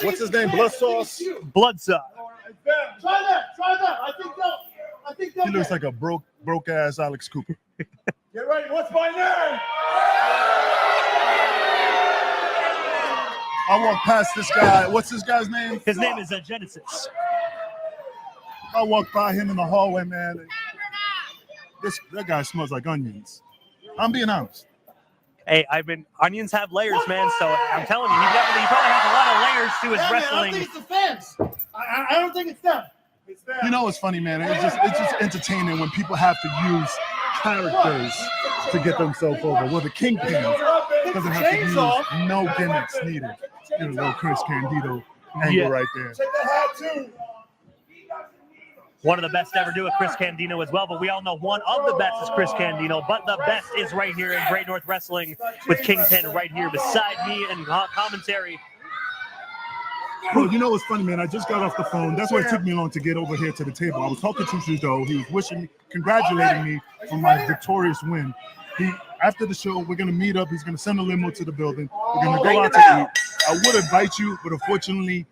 What's his name? Buzzsaw? Buzzsaw. Try that. I think He looks like a broke ass Alex Cooper. Get ready. What's my name? I walk past this guy. What's this guy's name? His name is Genesis. I walked by him in the hallway, man. That guy smells like onions. I'm being honest. Hey, onions have layers, man. So I'm telling you, he probably has a lot of layers to his wrestling. Man, I don't think it's the fans. I don't think it's them. It's them. You know what's funny, man? It's just entertaining when people have to use characters to get themselves over. Well, the Kingpin doesn't have to use no gimmicks needed. You know, little Chris Candido angle right there. Take the hat too. One of the best to ever do it, Chris Candido as well. But we all know one of the best is Chris Candido. But the best is right here in Great North Wrestling with Kingpin right here beside me in commentary. Well, you know what's funny, man? I just got off the phone. That's why it took me long to get over here to the table. I was talking to Trudeau. He was congratulating me for my victorious win. After the show, we're going to meet up. He's going to send a limo to the building. We're going to go out to eat. I would invite you, but unfortunately,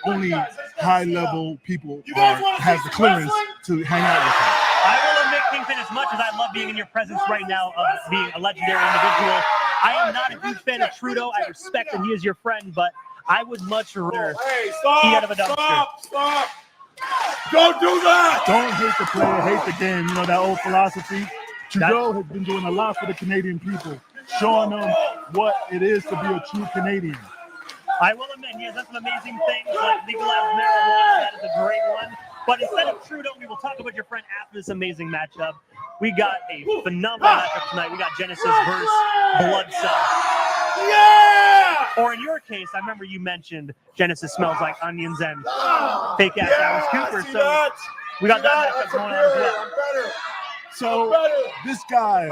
only high-level people have the clearance to hang out with him. I will admit, Kingpin, as much as I love being in your presence right now of being a legendary individual, I am not a huge fan of Trudeau. I respect that he is your friend, but I would much rather eat out of a dumpster. Stop! Don't do that! Don't hate the player, hate the game. You know, that old philosophy. Trudeau has been doing a lot for the Canadian people, showing them what it is to be a true Canadian. I will admit, he has done some amazing things, like legalized marijuana. That is a great one. But instead of Trudeau, we will talk about your friend after this amazing matchup. We got a phenomenal matchup tonight. We got Genesis versus Buzzsaw. Yeah! Or in your case, I remember you mentioned Genesis smells like onions and fake-ass Alice Cooper. So we got that matchup going on as well. So this guy,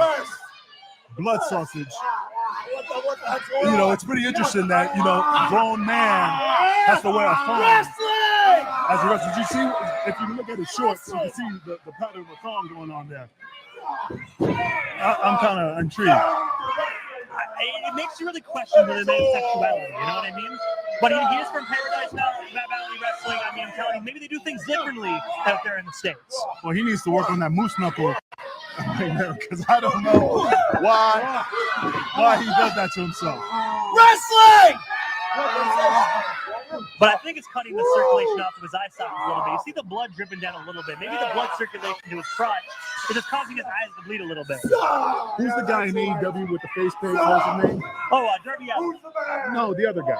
Blood Sausage, you know, it's pretty interesting that, you know, a grown man has to wear a thong as a wrestler. You see, if you look at his shorts, you can see the pattern of the thong going on there. I'm kind of intrigued. It makes you really question the man's sexuality, you know what I mean? But he is from Paradise Valley Wrestling. I mean, I'm telling you, maybe they do things differently out there in the States. Well, he needs to work on that moose knuckle right now, because I don't know why he does that to himself. Wrestling! But I think it's cutting the circulation off of his eye sockets a little bit. You see the blood dripping down a little bit. Maybe the blood circulation to his crotch is just causing his eyes to bleed a little bit. Who's the guy in AEW with the face paint? What's his name? Oh, Derby Allin. No, the other guy.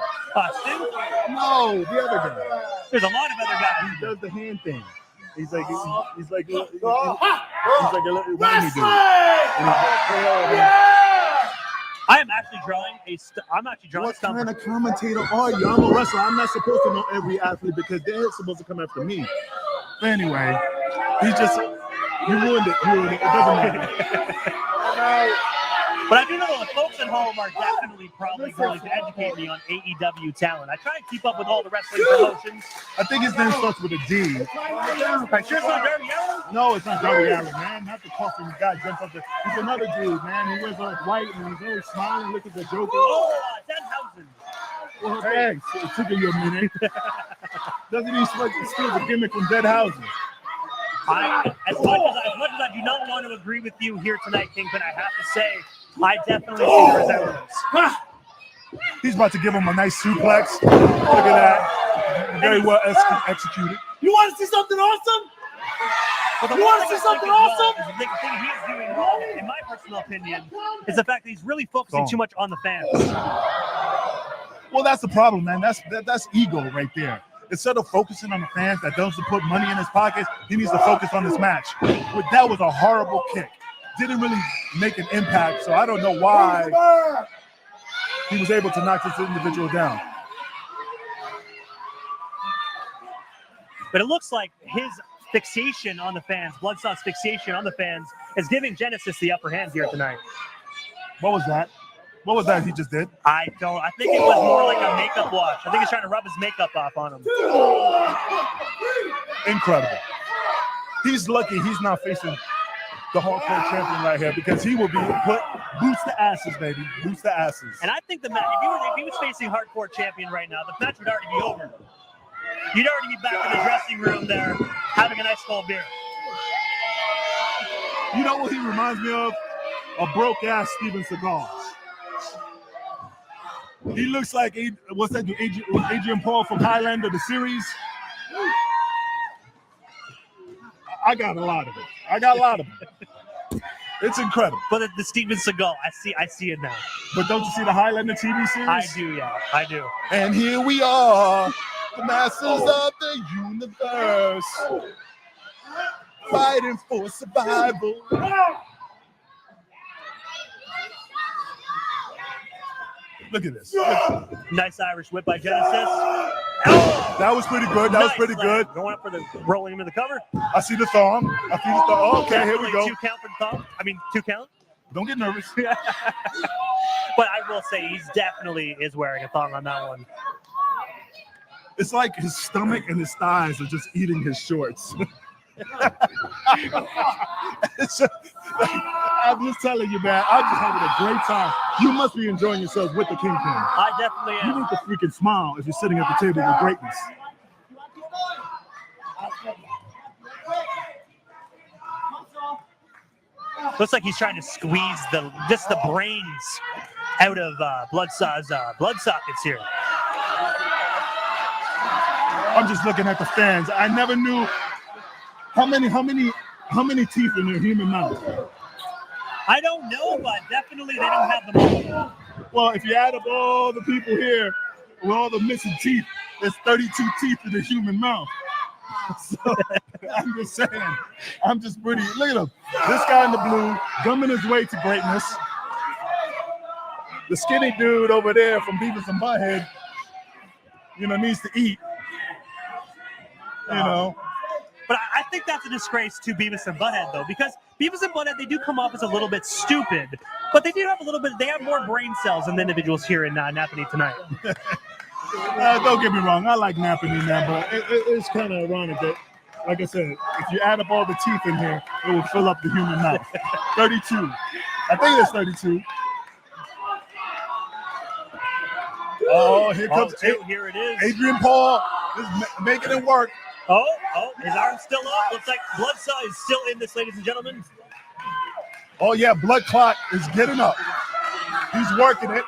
Stu? No, the other guy. There's a lot of other guys. He does the hand thing. He's like a little whiny dude. Yeah! I'm actually drawing a What stumper. kind of commentator are you? I'm a wrestler. I'm not supposed to know every athlete because they're supposed to come after me. But anyway, you ruined it. It doesn't matter. But I do know the folks at home are definitely probably going to educate me on AEW talent. I try and keep up with all the wrestling promotions. I think his name starts with a D. Are you sure it's not Derby Allin? No, it's not Darby Allin, man. Not the coughing guy jumps up there. He's another dude, man. He wears like white and he's always smiling, look at the Joker. Oh, Denhausen. Well, thanks. It took you a minute. Doesn't he steal the gimmick from Deadhausen? As much as I do not want to agree with you here tonight, Kingpin, I have to say, I definitely see the resemblance. He's about to give him a nice suplex. Look at that. Very well executed. You want to see something awesome? You want to see something awesome? The thing he is doing wrong, in my personal opinion, is the fact that he's really focusing too much on the fans. Well, that's the problem, man. That's ego right there. Instead of focusing on the fans that doesn't put money in his pockets, he needs to focus on this match. But that was a horrible kick. Didn't really make an impact, so I don't know why he was able to knock this individual down. But it looks like his fixation on the fans, Buzzsaw's fixation on the fans, is giving Genesis the upper hand here tonight. What was that? What was that he just did? I think it was more like a makeup wash. I think he's trying to rub his makeup off on him. Incredible. He's lucky he's not facing the hardcore champion right here because he will be boost the asses, baby. Boost the asses. And I think the match, if he was facing hardcore champion right now, the match would already be over. You'd already be back in the dressing room there having a nice cold beer. You know what he reminds me of? A broke-ass Steven Seagal. He looks like, what's that, Adrian Paul from Highlander, the series? I got a lot of it. It's incredible. But the Steven Seagal, I see it now. But don't you see the Highlander TV series? I do, yeah. I do. And here we are, the masters of the universe, fighting for survival. Look at this. Nice Irish whip by Genesis. Oh, that was pretty good. That was pretty good. Going up for the rolling him in the cover. I see the thong. Oh, okay, here we go. 2 count for the thong. 2 count. Don't get nervous. But I will say he's definitely is wearing a thong on that one. It's like his stomach and his thighs are just eating his shorts. I'm just telling you, man. I'm just having a great time. You must be enjoying yourselves with the Kingpin. I definitely am. You need to freaking smile if you're sitting at the table with greatness. Looks like he's trying to squeeze the brains out of Buzzsaw's blood sockets here. I'm just looking at the fans. I never knew how many teeth in their human mouth. I don't know, but definitely they don't have them all. Well, if you add up all the people here with all the missing teeth, there's 32 teeth in the human mouth. So I'm just saying, I'm just pretty. Look at him. This guy in the blue, gumming his way to greatness. The skinny dude over there from Beavis and Butthead, needs to eat. But I think that's a disgrace to Beavis and Butthead, though, because Beavis and Butthead, they do come off as a little bit stupid, but they do have they have more brain cells than the individuals here in Napanee tonight. Don't get me wrong, I like Napanee, man, but it's kind of ironic that, like I said, if you add up all the teeth in here, it will fill up the human mouth. 32. I think it's 32. Oh, here comes here it is. Adrian Paul is making it work. Oh, his arm's still up. Looks like Buzzsaw is still in this, ladies and gentlemen. Oh, yeah, Blood Clot is getting up. He's working it.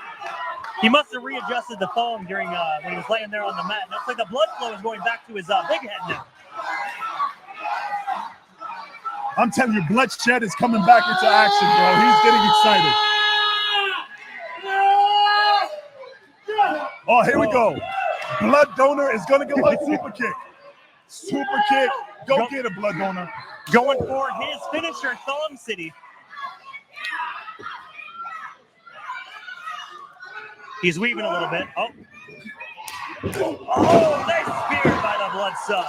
He must have readjusted the thong during when he was laying there on the mat. Looks like the blood flow is going back to his big head now. I'm telling you, Bloodshed is coming back into action, bro. He's getting excited. Oh, here we go. Blood Donor is going to go a super kick. Super kick. Go get it, Blood Donor. Going for his finisher, Thong City. He's weaving a little bit. Oh, nice spear by the Buzzsaw.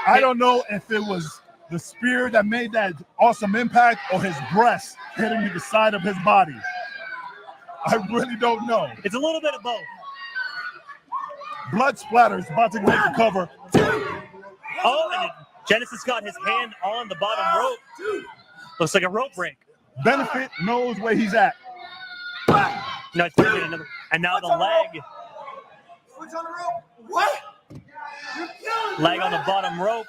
I don't know if it was the spear that made that awesome impact or his breast hitting the side of his body. I really don't know. It's a little bit of both. Blood splatter is about to make the cover. Oh, and Genesis got his hand on the bottom rope. Looks like a rope break. Benefit knows where he's at. No, it's gonna get another. And now the leg. Switch on the rope. What? Leg on the bottom rope.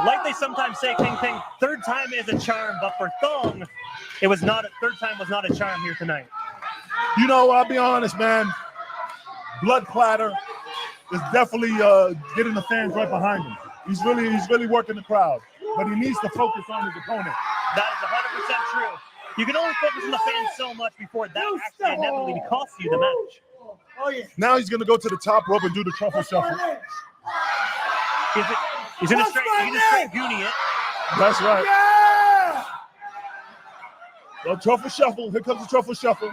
Like they sometimes say, Kingpin, third time is a charm, but for Thong, it was not. Third time was not a charm here tonight. I'll be honest, man. Blood Clatter is definitely getting the fans right behind him. He's really working the crowd, but he needs to focus on his opponent. That is 100% true. You can only focus on the fans so much before that actually inevitably costs you the match. Oh, yeah. Now he's going to go to the top rope and do the truffle shuffle. He's in a straight goonie it. That's right. Yeah! The truffle shuffle. Here comes the truffle shuffle.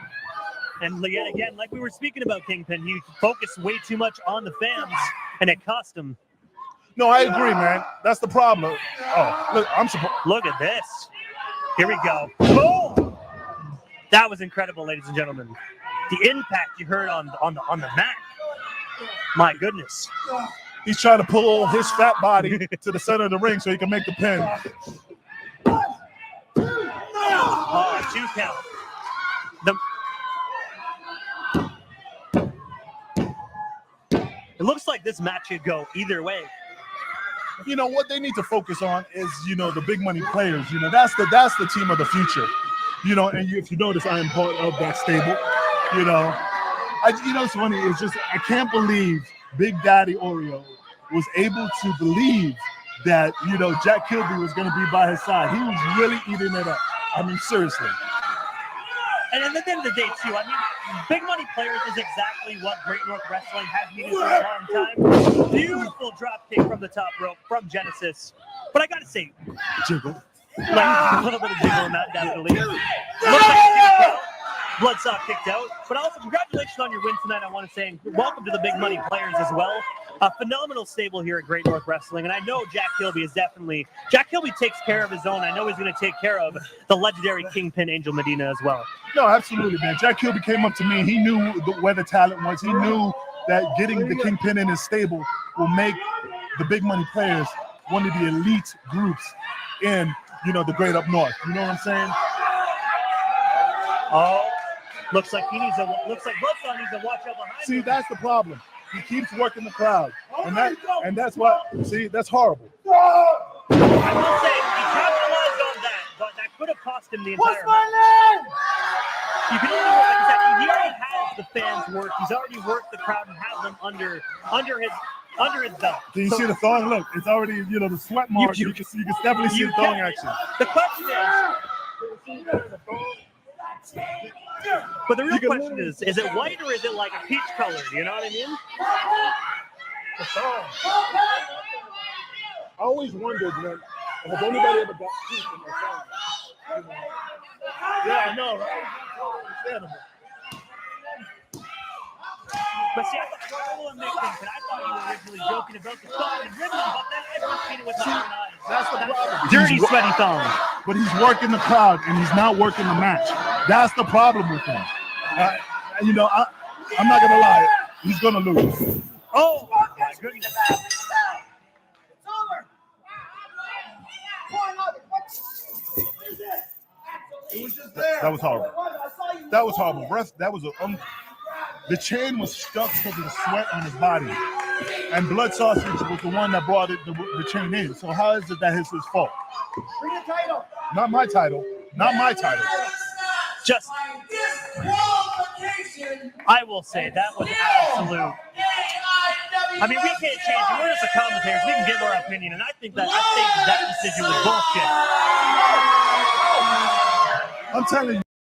And yet again, like we were speaking about, Kingpin, he focused way too much on the fans, and it cost him. No, I agree, man. That's the problem. Oh, look, Look at this. Here we go. Boom! That was incredible, ladies and gentlemen. The impact you heard on the mat. My goodness. He's trying to pull his fat body to the center of the ring so he can make the pin. Oh, 2 count. It looks like this match could go either way. You know what they need to focus on is, you know, the big money players. You know, that's the team of the future. You know, and if you notice, I am part of that stable. You know, it's funny. It's just I can't believe Big Daddy Oreo was able to believe that, you know, Jack Kilby was going to be by his side. He was really eating it up. I mean, seriously. And at the end of the day, too, I mean, big money players is exactly what Great North Wrestling has needed for a long time. Beautiful drop kick from the top rope from Genesis. But I got to say, Jiggle. like a little bit of jiggle in that, definitely. Looks like Buzzsaw kicked out. But also, congratulations on your win tonight. I want to say welcome to the big money players as well. A phenomenal stable here at Great North Wrestling. And I know Jack Kilby takes care of his own. I know he's going to take care of the legendary Kingpin Angel Medina as well. No, absolutely, man. Jack Kilby came up to me. He knew where the talent was. He knew that getting the Kingpin in his stable will make the big money players one of the elite groups in, you know, the great up north. You know what I'm saying? Oh, looks like Buzzsaw needs to watch out behind him. See, that's the problem. He keeps working the crowd, and that's what. See, that's horrible. I will say he capitalized on that, but that could have cost him the entire match. You can only work, like I said, he already has the fans work. He's already worked the crowd and has them under his belt. Can you see the thong? Look, it's already, you know, the sweat mark. You can definitely see the thong action. The question is, but the real question is it white or is it like a peach color? You know what I mean? The thong. I always wondered, man, has anybody ever got peach in their thong? You know? Yeah, I know, right? But see, I thought a little mixed things, and I thought you were originally joking about the thong and ribbon, but then everyone's seen it with their own eyes. That's the problem. Dirty, sweaty thong. But he's working the crowd and he's not working the match. That's the problem with him. You know, I'm not gonna lie, he's gonna lose. Oh my goodness. That was horrible. That was horrible. That was the chain was stuck because of the sweat on his body, and Blood Sausage was the one that brought the chain in. So how is it that it's his fault? Bring the title. Not my title. Not my title. Just, I will say that was absolute. I mean, we can't change it. We're just the commentators. We can give our opinion, and I think that decision was bullshit. I'm telling you.